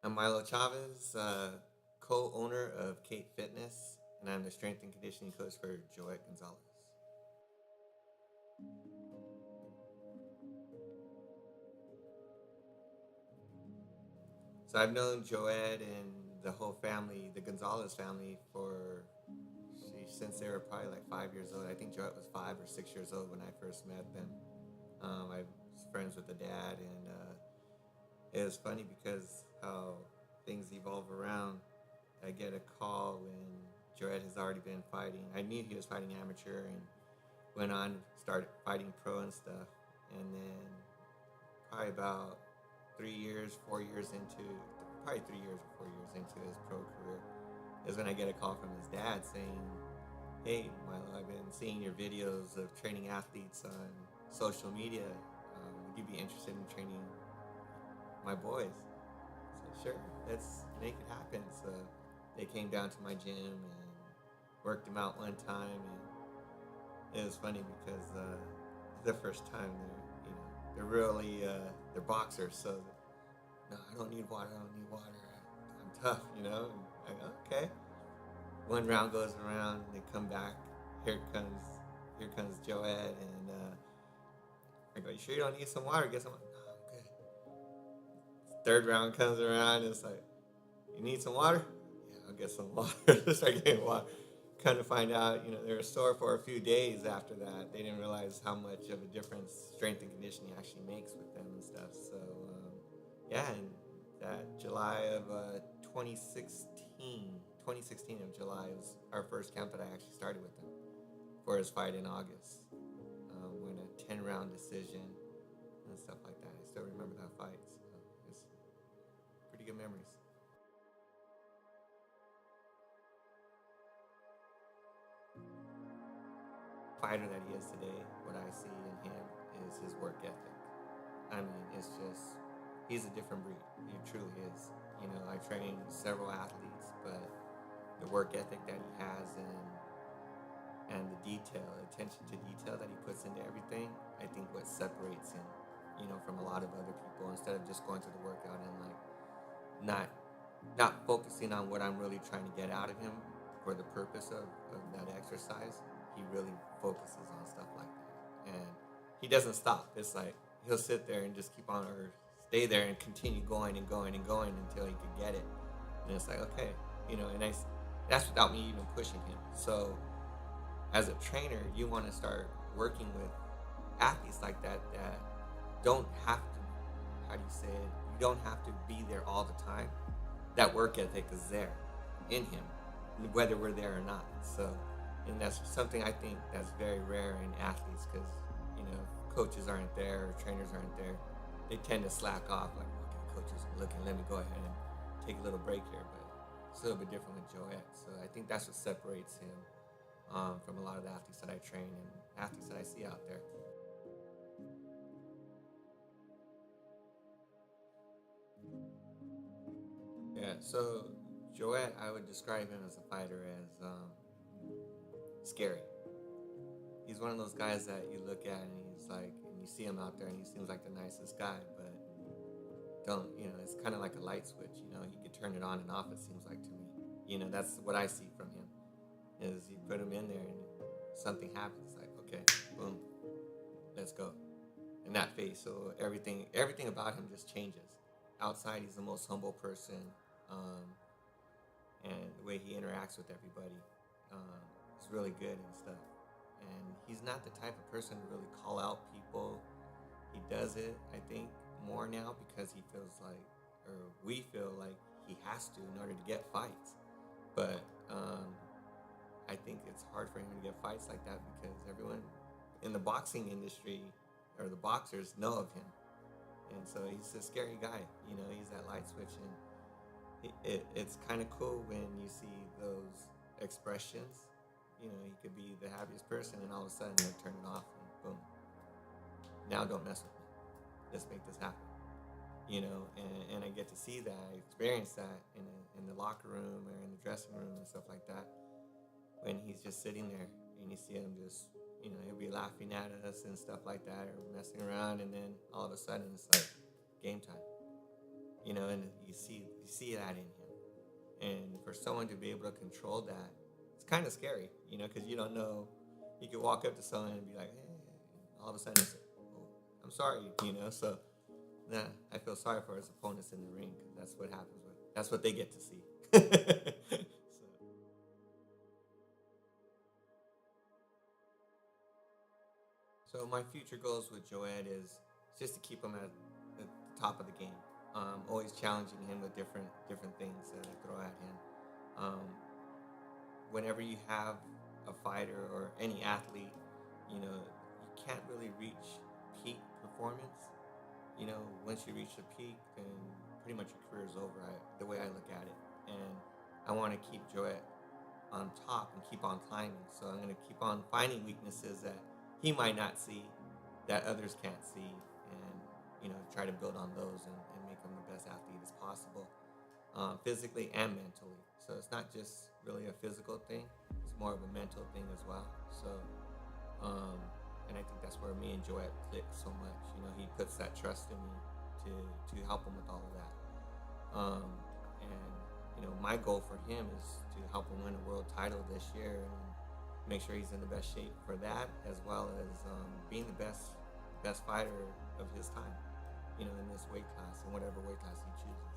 I'm Milo Chavez, co-owner of Kate Fitness, and I'm the strength and conditioning coach for Joet Gonzalez. So I've known Joet and the whole family, the Gonzalez family, since they were probably like 5 years old. I think Joet was 5 or 6 years old when I first met them. I was friends with the dad, and it was funny because how things evolve around. I get a call when Joet has already been fighting. I knew he was fighting amateur and went on, started fighting pro and stuff. And then probably about 3 years, 4 years into, probably 3 years or 4 years into his pro career is when I get a call from his dad saying, "Hey, Milo, I've been seeing your videos of training athletes on social media. Would you be interested in training my boys?" I said, "Sure, let's make it happen." So they came down to my gym and worked them out one time, and it was funny because the first time they're really they're boxers, so no, I don't need water. I don't need water. I'm tough, And I go, okay. One round goes around, they come back. Here comes Joed, and I go, "You sure you don't need some water? Get some." "No, I'm good." Third round comes around, and it's like, "You need some water?" "Yeah, I'll get some water." Start getting water. Kind of find out, they were sore for a few days after that. They didn't realize how much of a difference strength and conditioning actually makes with them and stuff. So, yeah, and that July of 2016 of July was our first camp that I actually started with him for his fight in August. Win a 10-round decision and stuff like that. I still remember that fight. So it's pretty good memories. Fighter that he is today, what I see in him is his work ethic. I mean, it's just, he's a different breed. He truly is. I train several athletes, but the work ethic that he has and the attention to detail that he puts into everything, I think what separates him, from a lot of other people. Instead of just going to the workout and like not not focusing on what I'm really trying to get out of him for the purpose of that exercise, he really focuses on stuff like that. And he doesn't stop. It's like he'll sit there and just keep on or stay there and continue going and going and going until he can get it. And it's like, okay, that's without me even pushing him. So as a trainer, you want to start working with athletes like that don't have to, how do you say it? You don't have to be there all the time. That work ethic is there in him, whether we're there or not. So, and that's something I think that's very rare in athletes because, coaches aren't there or trainers aren't there. They tend to slack off, like, okay, coaches are looking, let me go ahead and take a little break here. But it's a little bit different with Joet. So I think that's what separates him from a lot of the athletes that I train and athletes that I see out there. Yeah, so Joet, I would describe him as a fighter as scary. He's one of those guys that you look at and he's like, and you see him out there and he seems like the nicest guy, but it's kind of like a light switch. He could turn it on and off. It seems like to me. That's what I see from him. Is you put him in there and something happens, like, okay, boom, let's go. In that phase, so everything about him just changes. Outside, he's the most humble person. Um, and the way he interacts with everybody is really good and stuff. And he's not the type of person to really call out people. He does it, I think, more now because he feels like, or we feel like he has to in order to get fights. But I think it's hard for him to get fights like that because everyone in the boxing industry or the boxers know of him. And so he's a scary guy. He's that light switch. And it's kind of cool when you see those expressions. He could be the happiest person, and all of a sudden he'll turn it off, and boom. Now don't mess with me. Let's make this happen. And I get to see that, I experience that in the locker room or in the dressing room and stuff like that. When he's just sitting there, and you see him just, he'll be laughing at us and stuff like that, or messing around, and then all of a sudden it's like game time. and you see that in him. And for someone to be able to control that, it's kind of scary, because you don't know. You could walk up to someone and be like, hey, all of a sudden it's, oh, I'm sorry. So nah, I feel sorry for his opponents in the ring because that's what they get to see. So my future goals with Joet is just to keep him at the top of the game. Always challenging him with different things that I throw at him. Um, Whenever you have a fighter or any athlete, you can't really reach peak performance. Once you reach the peak, then pretty much your career is over. The way I look at it, and I want to keep Joet on top and keep on climbing. So I'm going to keep on finding weaknesses that he might not see, that others can't see, and try to build on those and make him the best athlete as possible, physically and mentally. So it's not just really a physical thing; it's more of a mental thing as well. So, and I think that's where me and Joet click so much. He puts that trust in me to help him with all of that. And my goal for him is to help him win a world title this year and make sure he's in the best shape for that, as well as being the best fighter of his time, in this weight class and whatever weight class he chooses.